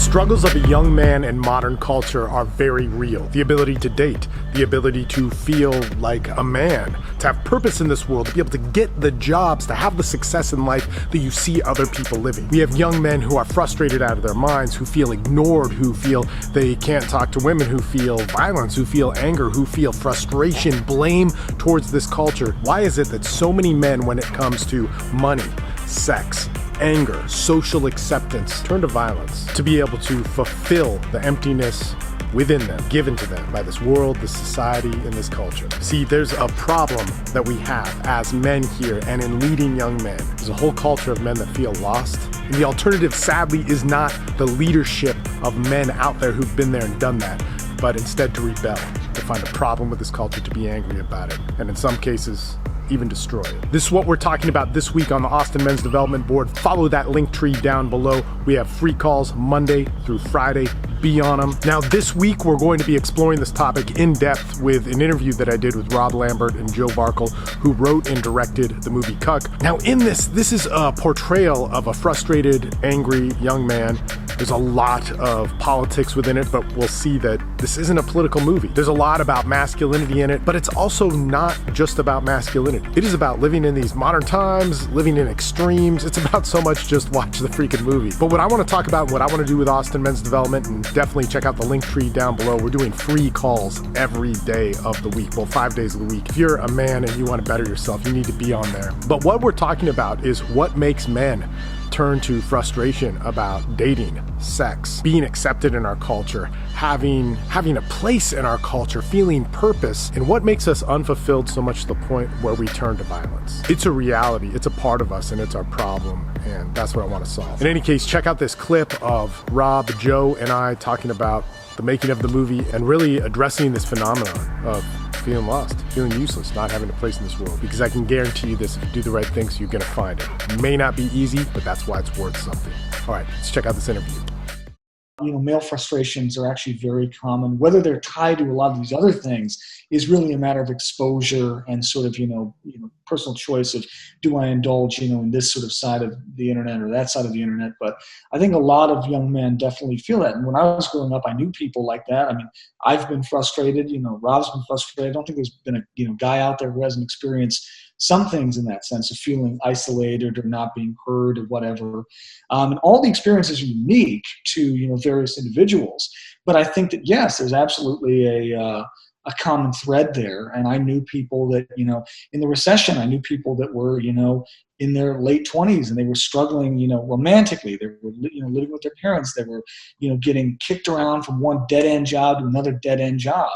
Struggles of a young man in modern culture are very real. The ability to date, the ability to feel like a man, to have purpose in this world, to be able to get the jobs, to have the success in life that you see other people living. We have young men who are frustrated out of their minds, who feel ignored, who feel they can't talk to women, who feel violence, who feel anger, who feel frustration, blame towards this culture. Why is it that so many men, when it comes to money, sex, anger, social acceptance, turn to violence to be able to fulfill the emptiness within them, given to them by this world, this society, and this culture? See, there's a problem that we have as men here and in leading young men. There's a whole culture of men that feel lost. And the alternative, sadly, is not the leadership of men out there who've been there and done that, but instead to rebel, to find a problem with this culture, to be angry about it, and in some cases, even destroy it. This is what we're talking about this week on the Austin Men's Development Board. Follow that link tree down below. We have free calls Monday through Friday. Be on them. Now, this week, we're going to be exploring this topic in depth with an interview that I did with Lambert and Joe Varkle, who wrote and directed the movie Cuck. Now, in this is a portrayal of a frustrated, angry young man. There's a lot of politics within it, but we'll see that this isn't a political movie. There's a lot about masculinity in it, but it's also not just about masculinity. It is about living in these modern times, living in extremes. It's about so much just watch the freaking movie. But what I want to talk about, what I want to do with Austin Men's Development, and definitely check out the link tree down below. We're doing free calls every day of the week, well, 5 days of the week. If you're a man and you want to better yourself, you need to be on there. But what we're talking about is what makes men turn to frustration about dating, sex, being accepted in our culture, having a place in our culture, feeling purpose, and what makes us unfulfilled so much to the point where we turn to violence. It's a reality, it's a part of us, and it's our problem, and that's what I want to solve. In any case, check out this clip of Rob, Joe, and I talking about the making of the movie and really addressing this phenomenon of feeling lost, feeling useless, not having a place in this world. Because I can guarantee you this, if you do the right things, you're gonna find it. It may not be easy, but that's why it's worth something. All right, let's check out this interview. Male frustrations are actually very common. Whether they're tied to a lot of these other things is really a matter of exposure and sort of, personal choice of, do I indulge, in this sort of side of the internet or that side of the internet? But I think a lot of young men definitely feel that. And when I was growing up, I knew people like that. I mean, I've been frustrated, Rob's been frustrated. I don't think there's been a guy out there who hasn't experienced some things in that sense of feeling isolated or not being heard or whatever. And all the experiences are unique to, various individuals. But I think that, yes, there's absolutely a common thread there. And I knew people that, in the recession, I knew people that were, in their late 20s and they were struggling, romantically. They were, living with their parents. They were, getting kicked around from one dead-end job to another dead-end job.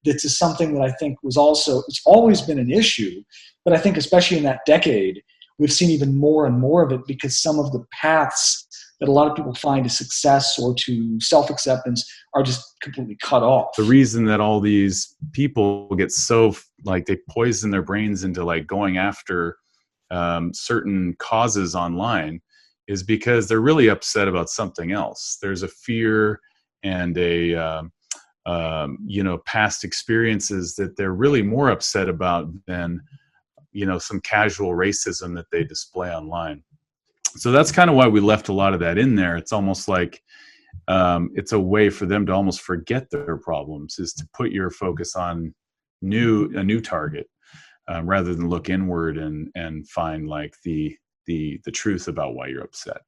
This is something that I think was also, it's always been an issue, but I think especially in that decade, we've seen even more and more of it because some of the paths that a lot of people find to success or to self-acceptance are just completely cut off. The reason that all these people get so, they poison their brains into going after certain causes online is because they're really upset about something else. There's a fear and a, past experiences that they're really more upset about than, some casual racism that they display online. So that's kind of why we left a lot of that in there. It's almost like it's a way for them to almost forget their problems, is to put your focus on a new target rather than look inward and find the truth about why you're upset.